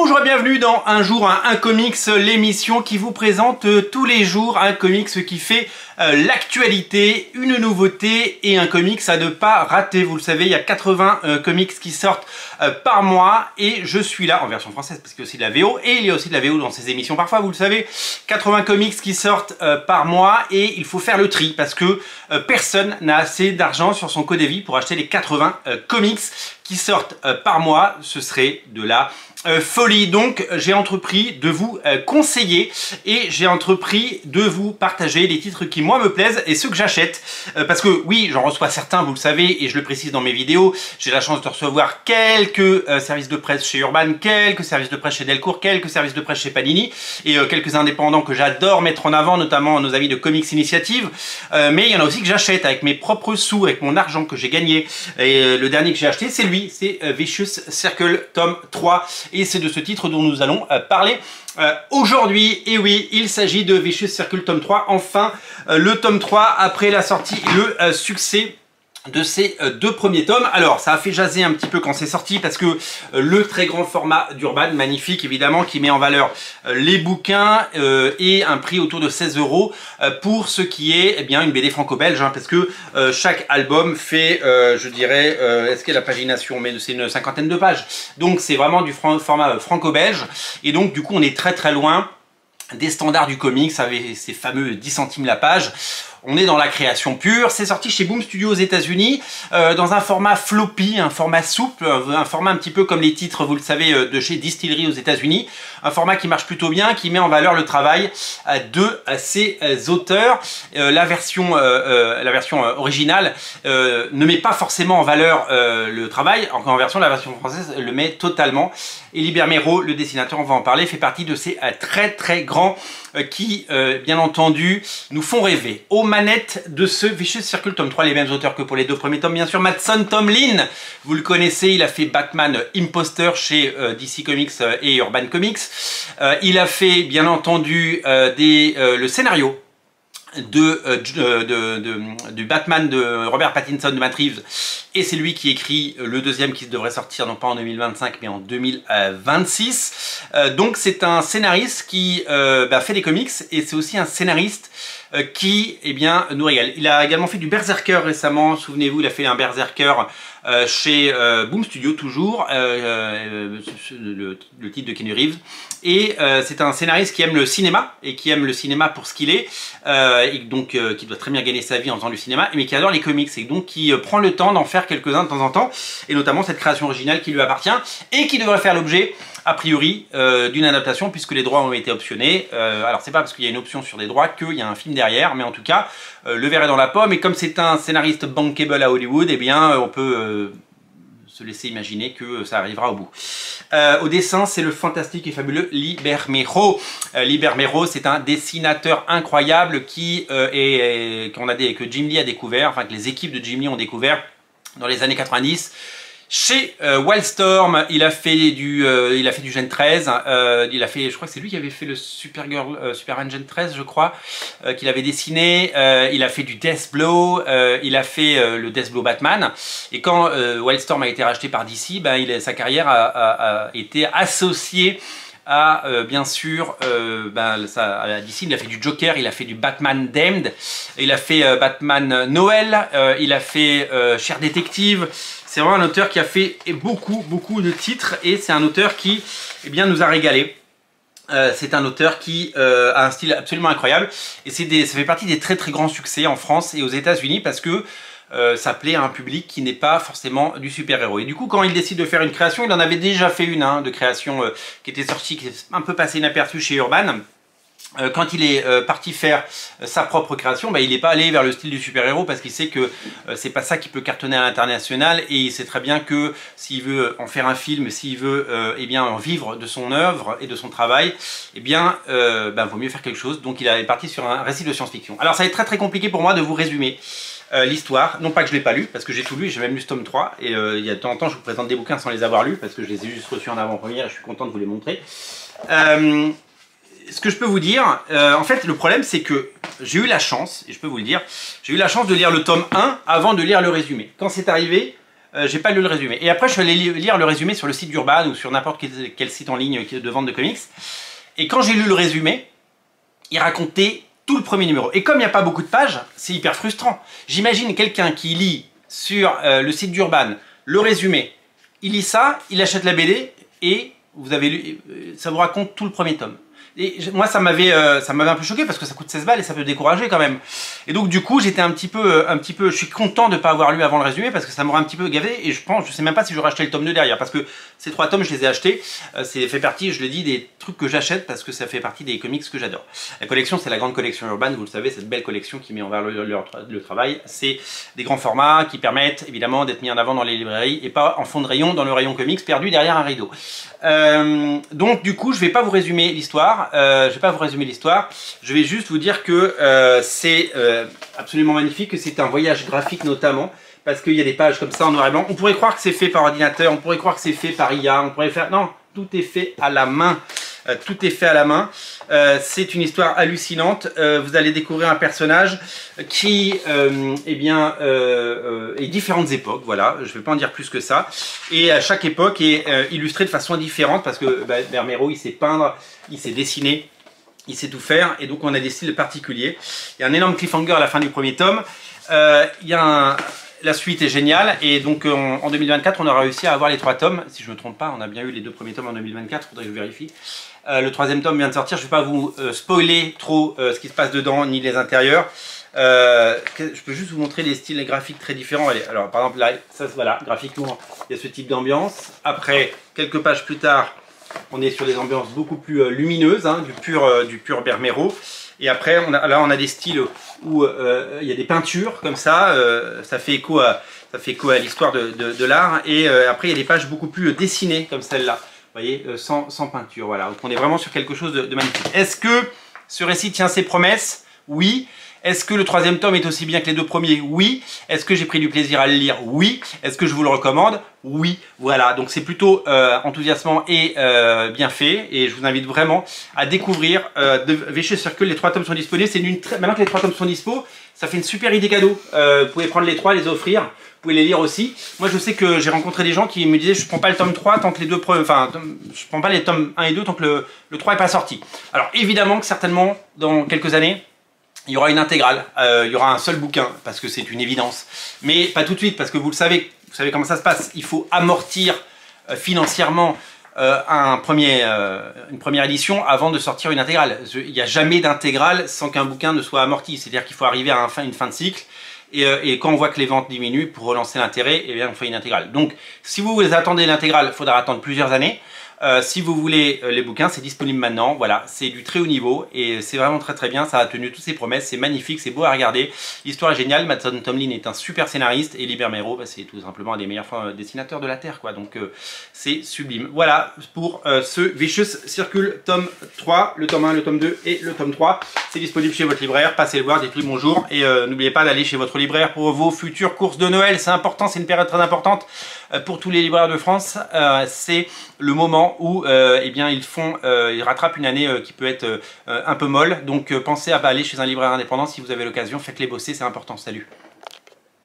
Bonjour et bienvenue dans Un jour un comics, l'émission qui vous présente tous les jours un comics qui fait l'actualité, une nouveauté et un comics à ne pas rater. Vous le savez, il y a 80 comics qui sortent par mois et je suis là en version française parce qu'il y a aussi de la VO et il y a aussi de la VO dans ces émissions parfois, vous le savez. 80 comics qui sortent par mois et il faut faire le tri parce que personne n'a assez d'argent sur son Codevie pour acheter les 80 comics qui sortent par mois. Ce serait de la folie. Donc j'ai entrepris de vous conseiller et j'ai entrepris de vous partager les titres qui moi me plaisent et ceux que j'achète parce que oui, j'en reçois certains, vous le savez, et je le précise dans mes vidéos. J'ai la chance de recevoir quelques services de presse chez Urban, quelques services de presse chez Delcourt, quelques services de presse chez Panini et quelques indépendants que j'adore mettre en avant, notamment nos amis de Comics Initiative, mais il y en a aussi que j'achète avec mes propres sous, avec mon argent que j'ai gagné. Et le dernier que j'ai acheté, c'est lui, c'est Vicious Circle tome 3 et c'est de ce titre dont nous allons parler aujourd'hui. Et oui, il s'agit de Vicious Circle tome 3, enfin le tome 3 après la sortie et le succès de ces deux premiers tomes. Alors ça a fait jaser un petit peu quand c'est sorti parce que le très grand format d'Urban, magnifique évidemment, qui met en valeur les bouquins et un prix autour de 16 € pour ce qui est eh bien une BD franco-belge, hein, parce que chaque album fait je dirais est-ce qu'il y a la pagination, mais c'est une cinquantaine de pages, donc c'est vraiment du format franco-belge et donc du coup on est très loin des standards du comics avec ces fameux 10 centimes la page. On est dans la création pure. C'est sorti chez Boom Studio aux États-Unis dans un format floppy, un format souple, un format un petit peu comme les titres, vous le savez, de chez Distillery aux États-Unis. Un format qui marche plutôt bien, qui met en valeur le travail de ces auteurs. La version originale ne met pas forcément en valeur le travail, en version la version française le met totalement. Et Liber Mero, le dessinateur, on va en parler, fait partie de ces très grands qui, bien entendu, nous font rêver. Aux manettes de ce Vicious Circle tome 3, les mêmes auteurs que pour les deux premiers tomes, bien sûr, Mattson Tomlin, vous le connaissez, il a fait Batman Imposter chez DC Comics et Urban Comics. Il a fait, bien entendu, le scénario du Batman de Robert Pattinson de Matt Reeves, et c'est lui qui écrit le deuxième qui devrait sortir non pas en 2025 mais en 2026. Donc c'est un scénariste qui fait des comics et c'est aussi un scénariste qui eh bien, nous régale. Il a également fait du Berserker récemment, souvenez-vous, il a fait un Berserker chez Boom Studio toujours, le titre de Keanu Reeves. Et c'est un scénariste qui aime le cinéma, et qui aime le cinéma pour ce qu'il est, et donc qui doit très bien gagner sa vie en faisant du cinéma, mais qui adore les comics, et donc qui prend le temps d'en faire quelques-uns de temps en temps, et notamment cette création originale qui lui appartient, et qui devrait faire l'objet, a priori, d'une adaptation, puisque les droits ont été optionnés. Alors c'est pas parce qu'il y a une option sur des droits qu'il y a un film derrière, mais en tout cas, le verre est dans la pomme, et comme c'est un scénariste bankable à Hollywood, eh bien on peut se laisser imaginer que ça arrivera au bout. Au dessin, c'est le fantastique et fabuleux Liber Mero. Liber Mero, c'est un dessinateur incroyable que Jim Lee a découvert, enfin que les équipes de Jim Lee ont découvert dans les années 90. Chez Wildstorm, il a fait du Gen 13, je crois que c'est lui qui avait fait le Supergirl, Superman Gen 13, je crois, qu'il avait dessiné. Il a fait du Deathblow, il a fait le Deathblow Batman. Et quand Wildstorm a été racheté par DC, sa carrière a été associée à bien sûr à DC. Il a fait du Joker, il a fait du Batman Damned, il a fait Batman Noël, il a fait Cher Détective. C'est vraiment un auteur qui a fait beaucoup de titres et c'est un auteur qui nous a régalé. C'est un auteur qui a un style absolument incroyable et ça fait partie des très grands succès en France et aux États-Unis parce que ça plaît à un public qui n'est pas forcément du super-héros. Et du coup, quand il décide de faire une création, il en avait déjà fait une de création qui était sortie, qui est un peu passée inaperçue chez Urban. Quand il est parti faire sa propre création, il n'est pas allé vers le style du super-héros parce qu'il sait que c'est pas ça qui peut cartonner à l'international et il sait très bien que s'il veut en faire un film, s'il veut en vivre de son œuvre et de son travail, vaut mieux faire quelque chose. Donc il est parti sur un récit de science-fiction. Alors ça va être très compliqué pour moi de vous résumer l'histoire, non pas que je l'ai pas lu, parce que j'ai tout lu, j'ai même lu ce tome 3, et il y a de temps en temps je vous présente des bouquins sans les avoir lus, parce que je les ai juste reçus en avant-première et je suis content de vous les montrer. Ce que je peux vous dire, en fait le problème c'est que j'ai eu la chance, et je peux vous le dire, j'ai eu la chance de lire le tome 1 avant de lire le résumé. Quand c'est arrivé, j'ai pas lu le résumé. Et après, je suis allé lire le résumé sur le site d'Urban ou sur n'importe quel site en ligne de vente de comics. Et quand j'ai lu le résumé, il racontait tout le premier numéro. Et comme il n'y a pas beaucoup de pages, c'est hyper frustrant. J'imagine quelqu'un qui lit sur le site d'Urban le résumé, il lit ça, il achète la BD et vous avez lu, ça vous raconte tout le premier tome. Et moi ça m'avait un peu choqué parce que ça coûte 16 balles et ça peut décourager quand même. Et donc du coup j'étais un petit peu, je suis content de ne pas avoir lu avant le résumé parce que ça m'aurait un petit peu gavé et je sais même pas si j'aurais acheté le tome 2 derrière parce que ces 3 tomes je les ai achetés, c'est fait partie, je l'ai dit, des trucs que j'achète parce que ça fait partie des comics que j'adore. La collection c'est la grande collection Urban, vous le savez, cette belle collection qui met en valeur le travail, c'est des grands formats qui permettent évidemment d'être mis en avant dans les librairies et pas en fond de rayon dans le rayon comics perdu derrière un rideau. Donc du coup je vais pas vous résumer l'histoire. Je vais juste vous dire que c'est absolument magnifique, que c'est un voyage graphique notamment, parce qu'il y a des pages comme ça en noir et blanc. On pourrait croire que c'est fait par ordinateur, on pourrait croire que c'est fait par IA, on pourrait faire... Non, tout est fait à la main. Tout est fait à la main. C'est une histoire hallucinante. Vous allez découvrir un personnage qui est différentes époques. Voilà, je ne vais pas en dire plus que ça. Et à chaque époque est illustrée de façon différente parce que Bermero, il sait peindre, il sait dessiner, il sait tout faire. Et donc on a des styles particuliers. Il y a un énorme cliffhanger à la fin du premier tome. La suite est géniale et donc en 2024 on aura réussi à avoir les 3 tomes. Si je ne me trompe pas, on a bien eu les 2 premiers tomes en 2024, il faudrait que je vérifie. Le 3e tome vient de sortir, je ne vais pas vous spoiler trop ce qui se passe dedans ni les intérieurs. Je peux juste vous montrer les styles graphiques très différents. Allez, alors par exemple là, ça voilà, graphiquement il y a ce type d'ambiance. Après, quelques pages plus tard, on est sur des ambiances beaucoup plus lumineuses, hein, du pur Bermero. Et après, là, on a des styles où il y a des peintures comme ça. Ça fait écho à l'histoire de l'art. Et après, il y a des pages beaucoup plus dessinées comme celle-là. Vous voyez, sans peinture. Voilà. Donc, on est vraiment sur quelque chose de magnifique. Est-ce que ce récit tient ses promesses? Oui. Est-ce que le 3e tome est aussi bien que les 2 premiers? Oui. Est-ce que j'ai pris du plaisir à le lire? Oui. Est-ce que je vous le recommande? Oui. Voilà, donc c'est plutôt enthousiasmant et bien fait. Et je vous invite vraiment à découvrir The Vicious Circle. Les 3 tomes sont disponibles. Maintenant que les 3 tomes sont dispo, ça fait une super idée cadeau. Vous pouvez prendre les 3, les offrir. Vous pouvez les lire aussi. Moi, je sais que j'ai rencontré des gens qui me disaient je prends pas le tome 3 tant que les 2 premiers... Enfin, je prends pas les tomes 1 et 2 tant que le 3 est pas sorti. Alors, évidemment que certainement, dans quelques années, il y aura une intégrale, il y aura un seul bouquin, parce que c'est une évidence. Mais pas tout de suite, parce que vous savez comment ça se passe. Il faut amortir financièrement une première édition avant de sortir une intégrale. Il n'y a jamais d'intégrale sans qu'un bouquin ne soit amorti. C'est-à-dire qu'il faut arriver à une fin de cycle. Et quand on voit que les ventes diminuent, pour relancer l'intérêt, eh bien on fait une intégrale. Donc, si vous attendez l'intégrale, il faudra attendre plusieurs années. Si vous voulez les bouquins, c'est disponible maintenant. Voilà, c'est du très haut niveau et c'est vraiment très très bien. Ça a tenu toutes ses promesses, c'est magnifique, c'est beau à regarder. L'histoire est géniale. Matt Tomlin est un super scénariste et Lee Bermero, c'est tout simplement un des meilleurs dessinateurs de la Terre, quoi. Donc c'est sublime. Voilà pour ce Vicious Circle tome 3, le tome 1, le tome 2 et le tome 3. C'est disponible chez votre libraire. Passez le voir, dites-lui bonjour et n'oubliez pas d'aller chez votre libraire pour vos futures courses de Noël. C'est important, c'est une période très importante pour tous les libraires de France. C'est le moment où eh bien, ils rattrapent une année qui peut être un peu molle. Donc pensez à aller chez un libraire indépendant si vous avez l'occasion. Faites-les bosser, c'est important. Salut!